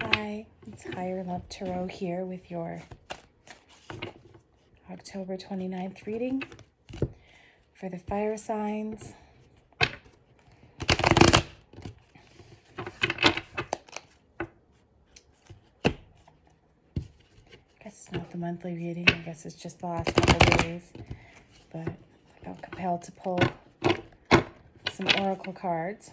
Hi, it's Higher Love Tarot here with your October 29th reading for the fire signs. I guess it's not the monthly reading, I guess it's just the last couple of days, but I felt compelled to pull some oracle cards.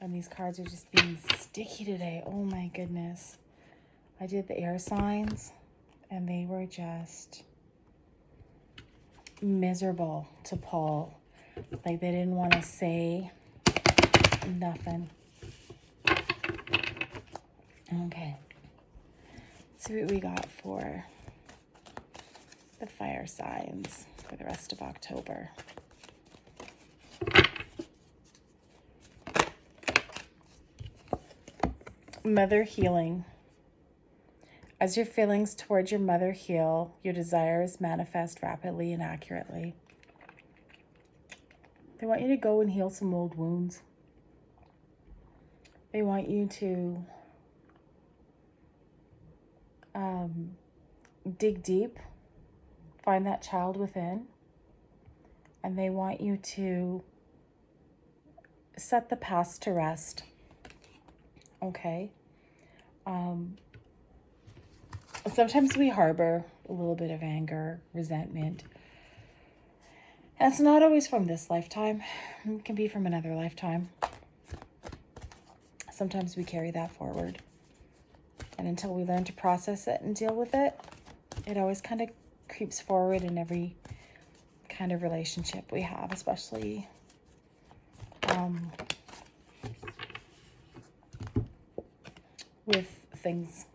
And these cards are just being sticky today. Oh my goodness. I did the air signs and they were just miserable to pull. Like they didn't want to say nothing. Okay. Let's see what we got for the fire signs for the rest of October. Mother healing. As your feelings towards your mother heal, your desires manifest rapidly and accurately. They want you to go and heal some old wounds. They want you to dig deep, find that child within, and they want you to set the past to rest. Okay? Sometimes we harbor a little bit of anger, resentment. And it's not always from this lifetime. It can be from another lifetime. Sometimes we carry that forward. And until we learn to process it and deal with it, it always kind of creeps forward in every kind of relationship we have, especially with things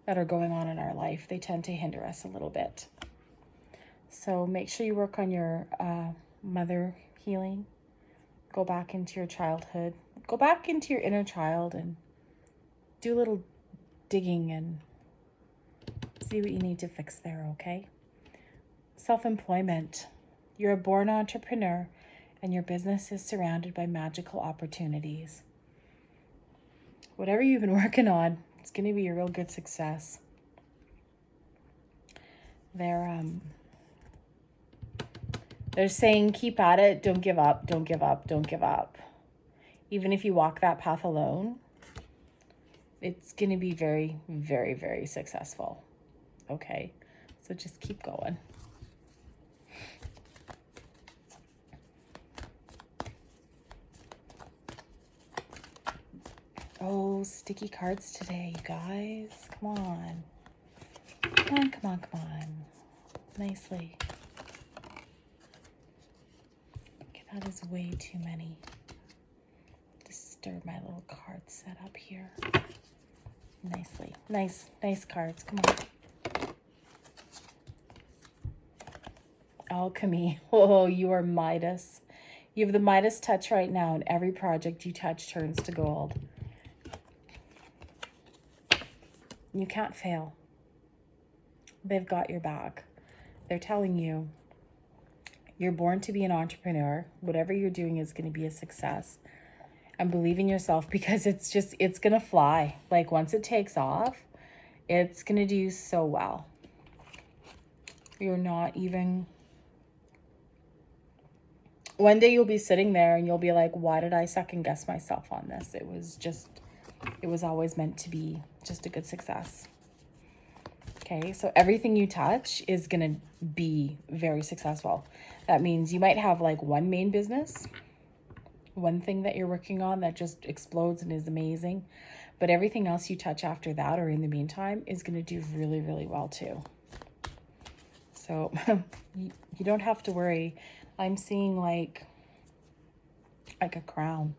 that are going on in our life. They tend to hinder us a little bit. So make sure you work on your mother healing. Go back into your childhood. Go back into your inner child and do a little digging and see what you need to fix there, okay? Self-employment. You're a born entrepreneur and your business is surrounded by magical opportunities. Whatever you've been working on, it's going to be a real good success. They're saying keep at it, don't give up, don't give up, don't give up. Even if you walk that path alone, it's going to be very, very, very successful. Okay, so just keep going. Oh, sticky cards today, you guys. Come on. Come on, come on, come on. Nicely. Okay, that is way too many. Disturb my little card set up here. Nicely. Nice cards. Come on. Alchemy. Oh, you are Midas. You have the Midas touch right now, and every project you touch turns to gold. You can't fail. They've got your back. They're telling you you're born to be an entrepreneur. Whatever you're doing is going to be a success. And believe in yourself because it's going to fly. Like once it takes off, it's going to do so well. You're not even... One day you'll be sitting there and you'll be like, why did I second guess myself on this? It was always meant to be just a good success. Okay, so everything you touch is going to be very successful. That means you might have like one main business, one thing that you're working on that just explodes and is amazing. But everything else you touch after that or in the meantime is going to do really, really well too. So you don't have to worry. I'm seeing like a crown.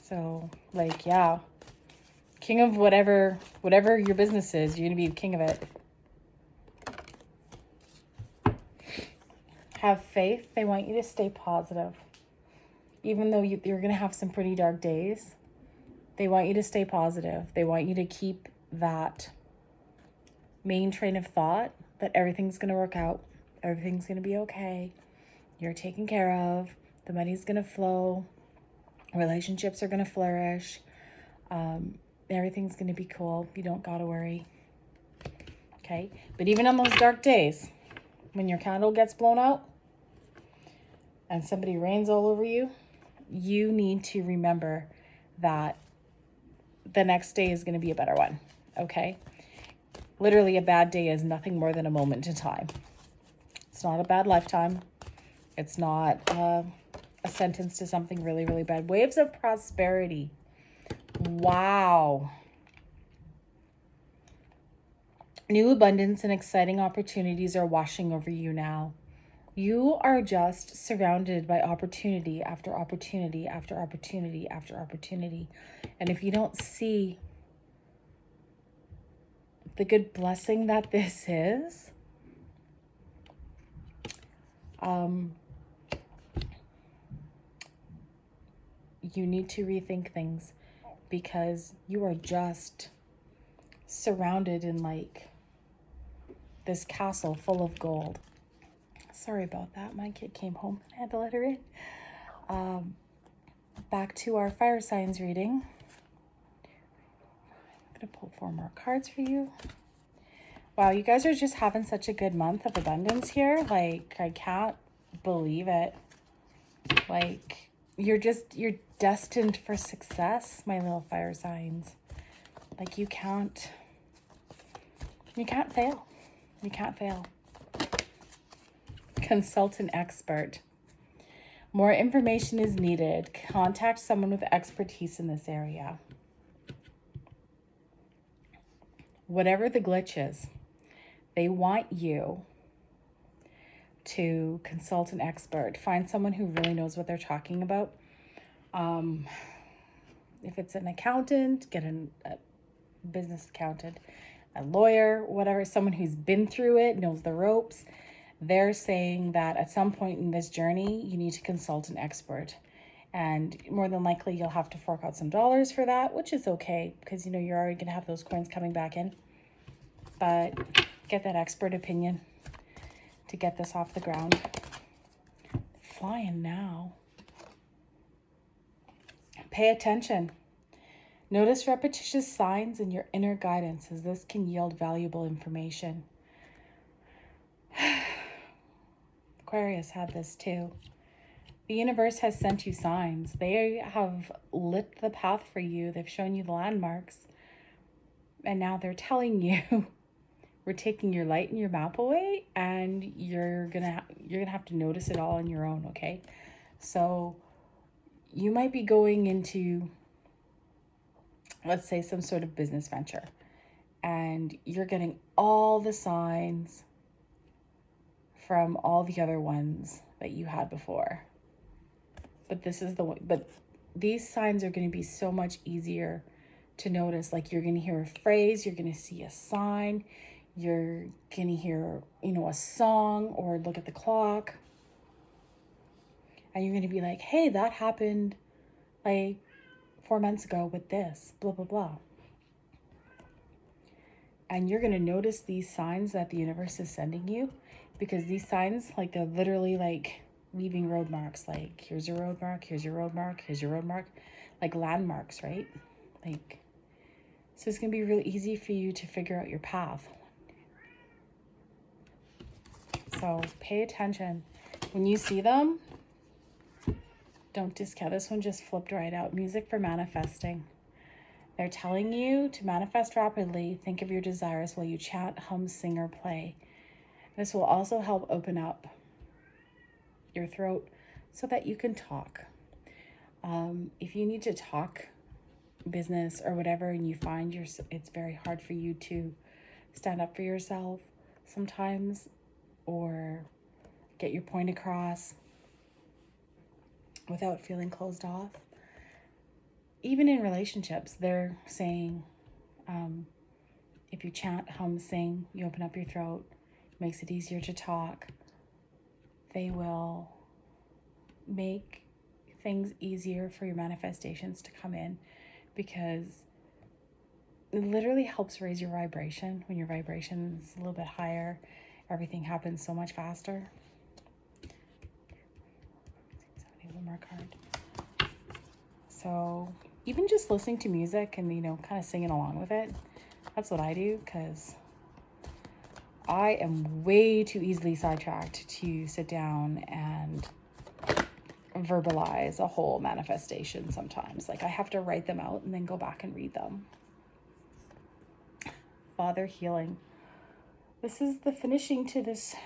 So like, yeah, king of whatever your business is, you're going to be the king of it. Have faith. They want you to stay positive. Even though you're going to have some pretty dark days, they want you to stay positive. They want you to keep that main train of thought that everything's going to work out. Everything's going to be okay. You're taken care of. The money's going to flow. Relationships are going to flourish. Everything's going to be cool. You don't got to worry. Okay? But even on those dark days, when your candle gets blown out and somebody rains all over you, you need to remember that the next day is going to be a better one. Okay? Literally, a bad day is nothing more than a moment in time. It's not a bad lifetime. It's not a sentence to something really, really bad. Waves of prosperity. Wow. New abundance and exciting opportunities are washing over you now. You are just surrounded by opportunity after opportunity after opportunity after opportunity. And if you don't see the good blessing that this is, you need to rethink things, because you are just surrounded in like this castle full of gold. Sorry about that. My kid came home and I had to let her in. Back to our fire signs reading. I'm going to pull 4 more cards for you. Wow, you guys are just having such a good month of abundance here. Like, I can't believe it. Like, you're destined for success, my little fire signs. Like, you can't fail. You can't fail. Consult an expert. More information is needed. Contact someone with expertise in this area. Whatever the glitch is, they want you to consult an expert. Find someone who really knows what they're talking about. If it's an accountant, get a business accountant, a lawyer, whatever, someone who's been through it, knows the ropes. They're saying that at some point in this journey, you need to consult an expert. And more than likely, you'll have to fork out some dollars for that, which is okay, because, you know, you're already going to have those coins coming back in. But get that expert opinion to get this off the ground. Flying now. Pay attention. Notice repetitious signs in your inner guidance, as this can yield valuable information. Aquarius had this too. The universe has sent you signs. They have lit the path for you. They've shown you the landmarks. And now they're telling you, we're taking your light and your map away, and you're gonna have to notice it all on your own, okay? So you might be going into, let's say, some sort of business venture, and you're getting all the signs from all the other ones that you had before. But this is the one, but these signs are going to be so much easier to notice. Like, you're going to hear a phrase, you're going to see a sign, you're going to hear, you know, a song, or look at the clock. And you're going to be like, hey, that happened like 4 months ago with this, blah, blah, blah. And you're going to notice these signs that the universe is sending you, because these signs, like, they're literally like leaving road marks. Like, here's your road mark, here's your road mark, here's your road mark, like landmarks, right? Like, so it's going to be really easy for you to figure out your path. So pay attention. When you see them, don't discount. This one just flipped right out. Music for manifesting. They're telling you to manifest rapidly. Think of your desires while you chant, hum, sing, or play. This will also help open up your throat so that you can talk. If you need to talk business or whatever, and you find it's very hard for you to stand up for yourself sometimes, or get your point across without feeling closed off. Even in relationships, they're saying, if you chant, hum, sing, you open up your throat, makes it easier to talk. They will make things easier for your manifestations to come in, because it literally helps raise your vibration when your vibration is a little bit higher, Everything happens so much faster. One more card. So even just listening to music and, you know, kind of singing along with it, that's what I do, because I am way too easily sidetracked to sit down and verbalize a whole manifestation sometimes. Like, I have to write them out and then go back and read them. Father healing. This is the finishing to this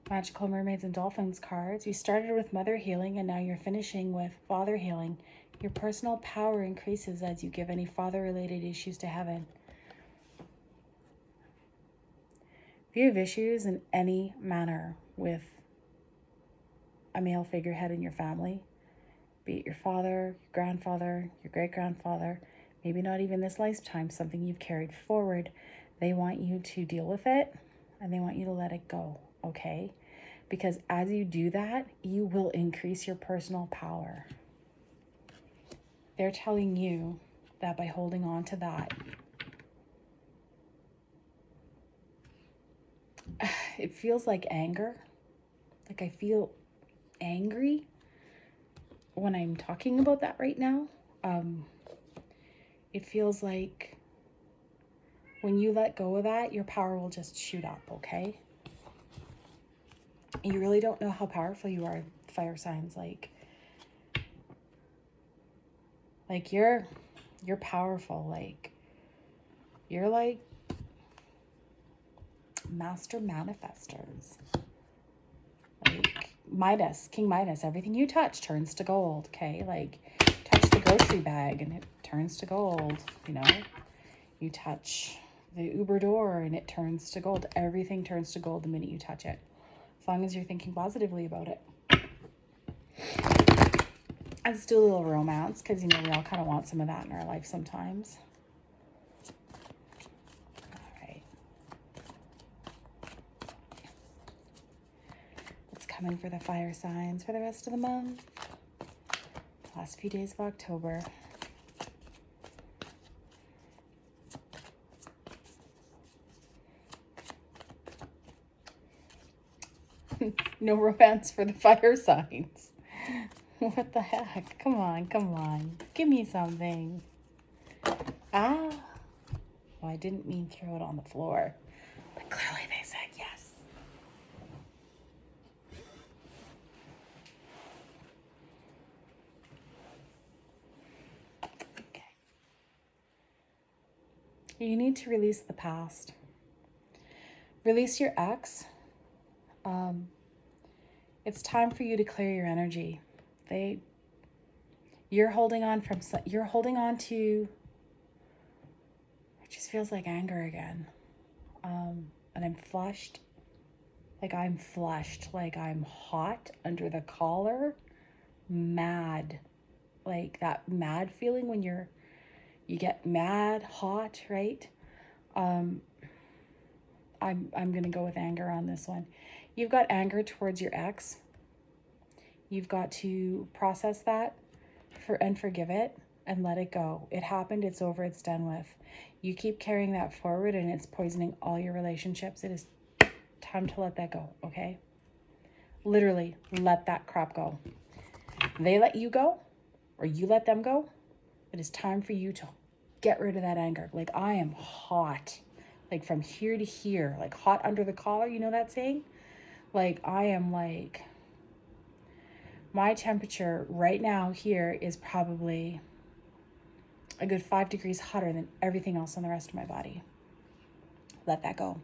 Magical Mermaids and Dolphins cards. You started with Mother healing and now you're finishing with Father healing. Your personal power increases as you give any father-related issues to heaven. If you have issues in any manner with a male figurehead in your family, be it your father, your grandfather, your great-grandfather, maybe not even this lifetime, something you've carried forward, they want you to deal with it and they want you to let it go, okay? Because as you do that, you will increase your personal power. They're telling you that by holding on to that, it feels like anger. Like, I feel angry when I'm talking about that right now. It feels like when you let go of that, your power will just shoot up, okay? You really don't know how powerful you are, fire signs. Like you're powerful. Like, you're like master manifestors. Like Midas, King Midas, everything you touch turns to gold, okay? Like, touch the grocery bag and it turns to gold, you know? You touch the Uber door and it turns to gold. Everything turns to gold the minute you touch it, as long as you're thinking positively about it. Let's do a little romance, because, you know, we all kind of want some of that in our life sometimes. All right. Let's come in for the fire signs for the rest of the month. Last few days of October. No romance for the fire signs. What the heck? Come on, come on. Give me something. Ah. Well, I didn't mean throw it on the floor, but clearly they said yes. Okay. You need to release the past. Release your ex. It's time for you to clear your energy. You're holding on to, it just feels like anger again. And I'm flushed. Like, I'm hot under the collar, mad. Like that mad feeling when you get mad, hot, right? I'm going to go with anger on this one. You've got anger towards your ex. You've got to process that and forgive it and let it go. It happened. It's over. It's done with. You keep carrying that forward and it's poisoning all your relationships. It is time to let that go, okay? Literally, let that crap go. They let you go or you let them go. It is time for you to get rid of that anger. Like, I am hot. Like, from here to here. Like, hot under the collar. You know that saying? Like, I am like... My temperature right now here is probably a good 5 degrees hotter than everything else on the rest of my body. Let that go.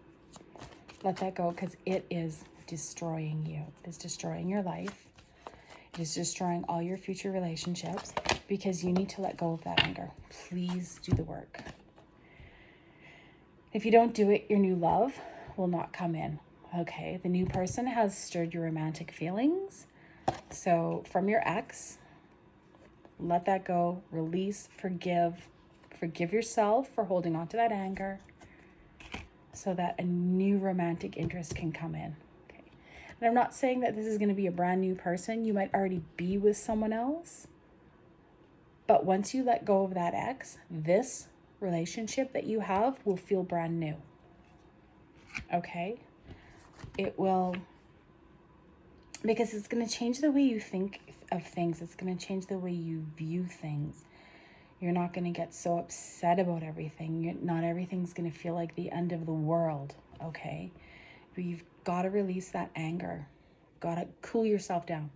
Let that go, because it is destroying you. It is destroying your life. It is destroying all your future relationships, because you need to let go of that anger. Please do the work. If you don't do it, your new love will not come in. Okay, the new person has stirred your romantic feelings. So from your ex, let that go, release, forgive yourself for holding on to that anger so that a new romantic interest can come in. Okay. And I'm not saying that this is going to be a brand new person. You might already be with someone else. But once you let go of that ex, this relationship that you have will feel brand new. okay? It will, because it's going to change the way you think of things. It's going to change the way you view things. You're not going to get so upset about everything. Not everything's going to feel like the end of the world, okay? But you've got to release that anger. Got to cool yourself down.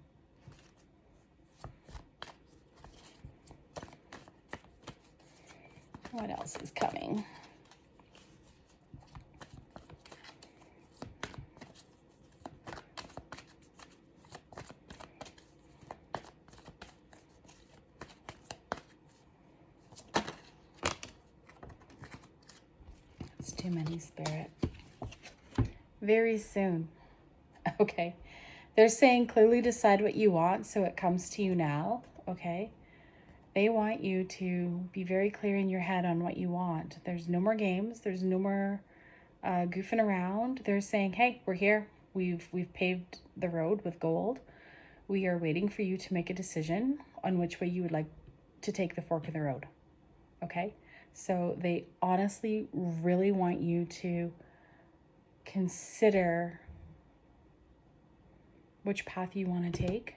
What else is coming? It's too many, Spirit. Very soon. Okay. They're saying clearly decide what you want so it comes to you now. Okay. They want you to be very clear in your head on what you want. There's no more games. There's no more goofing around. They're saying, hey, we're here. We've paved the road with gold. We are waiting for you to make a decision on which way you would like to take the fork in the road. Okay? So they honestly really want you to consider which path you want to take,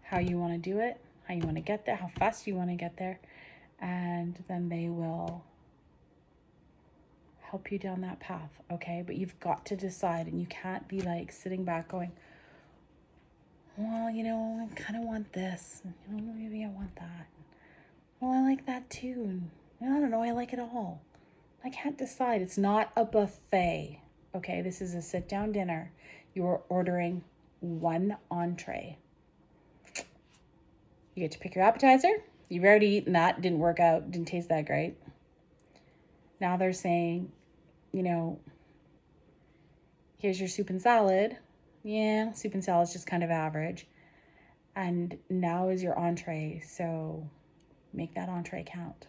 how you want to do it, how you want to get there, how fast you want to get there, and then they will help you down that path, okay? But you've got to decide, and you can't be like sitting back going, well, you know, I kind of want this, you know, maybe I want that. Well, I like that too. I don't know, I like it all. I can't decide. It's not a buffet, okay? This is a sit-down dinner. You're ordering one entree. You get to pick your appetizer. You've already eaten that. Didn't work out. Didn't taste that great. Now they're saying, you know, here's your soup and salad. Yeah, soup and salad's just kind of average. And now is your entree. So make that entree count.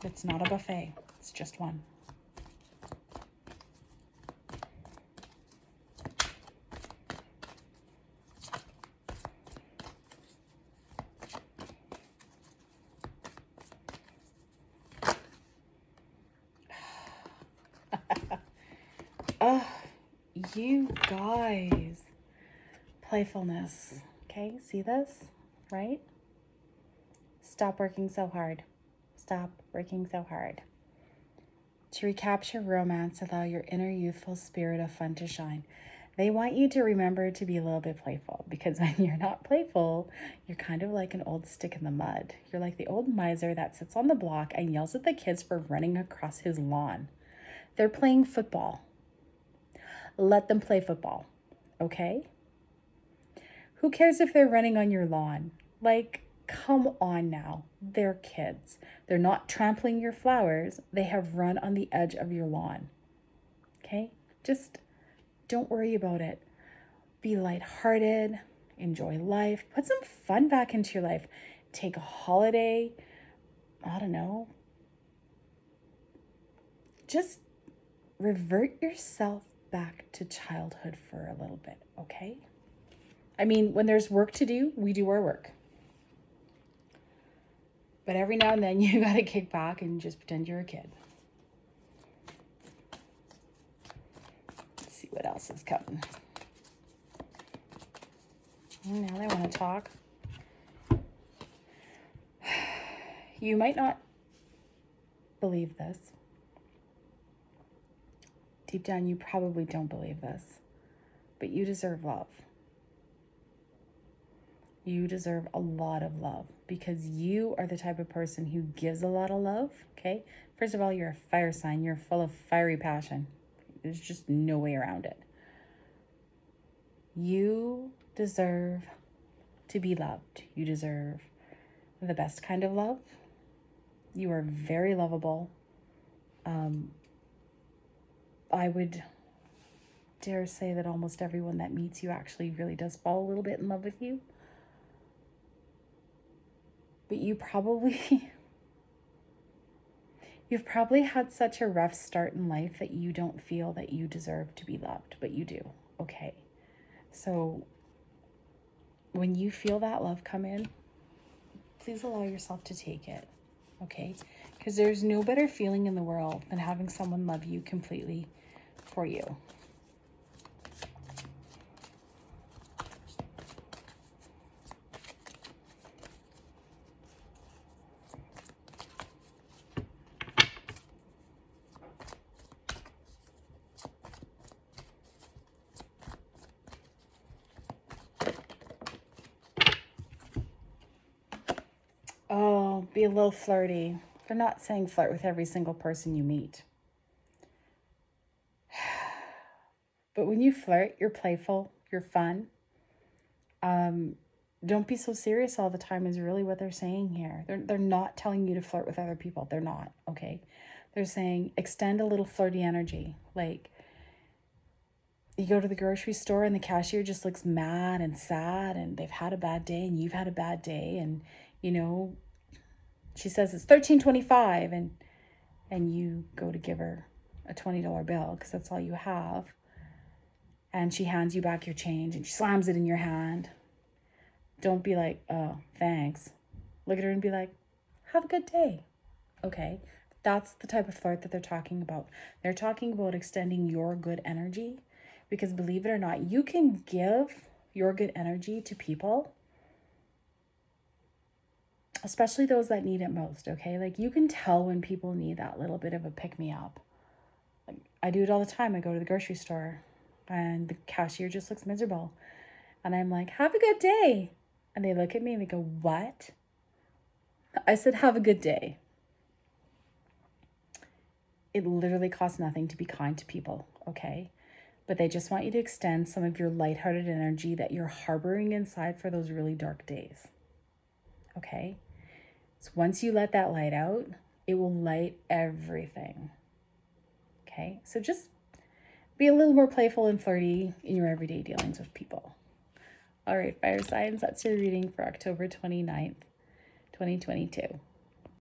It's not a buffet. It's just one. Oh, you guys. Playfulness. Okay, see this? Right? Stop working so hard. Stop working so hard. To recapture romance, allow your inner youthful spirit of fun to shine. They want you to remember to be a little bit playful, because when you're not playful, you're kind of like an old stick in the mud. You're like the old miser that sits on the block and yells at the kids for running across his lawn. They're playing football. Let them play football, okay? Who cares if they're running on your lawn? Like, come on now. They're kids. They're not trampling your flowers. They have run on the edge of your lawn. Okay? Just don't worry about it. Be lighthearted. Enjoy life. Put some fun back into your life. Take a holiday. I don't know. Just revert yourself back to childhood for a little bit, okay? I mean, when there's work to do, we do our work. But every now and then you gotta kick back and just pretend you're a kid. Let's see what else is coming. Now they want to talk. You might not believe this. Deep down, you probably don't believe this. But you deserve love. You deserve a lot of love, because you are the type of person who gives a lot of love, okay? First of all, you're a fire sign. You're full of fiery passion. There's just no way around it. You deserve to be loved. You deserve the best kind of love. You are very lovable. I would dare say that almost everyone that meets you actually really does fall a little bit in love with you. But you've probably had such a rough start in life that you don't feel that you deserve to be loved, but you do, okay? So when you feel that love come in, please allow yourself to take it, okay? Because there's no better feeling in the world than having someone love you completely for you. Oh, be a little flirty. They're not saying flirt with every single person you meet. But when you flirt, you're playful, you're fun. Don't be so serious all the time is really what they're saying here. They're not telling you to flirt with other people. They're not, okay? They're saying extend a little flirty energy. Like, you go to the grocery store and the cashier just looks mad and sad and they've had a bad day and you've had a bad day, and you know, she says it's $13.25 and you go to give her a $20 bill because that's all you have, and she hands you back your change and she slams it in your hand. Don't be like, oh, thanks. Look at her and be like, have a good day. Okay, that's the type of flirt that they're talking about. They're talking about extending your good energy, because believe it or not, you can give your good energy to people, especially those that need it most, okay? Like, you can tell when people need that little bit of a pick-me-up. Like, I do it all the time. I go to the grocery store and the cashier just looks miserable. And I'm like, have a good day. And they look at me and they go, what? I said, have a good day. It literally costs nothing to be kind to people, okay? But they just want you to extend some of your lighthearted energy that you're harboring inside for those really dark days, okay? So once you let that light out, it will light everything, okay? So just be a little more playful and flirty in your everyday dealings with people. All right, fire signs, that's your reading for October 29th, 2022.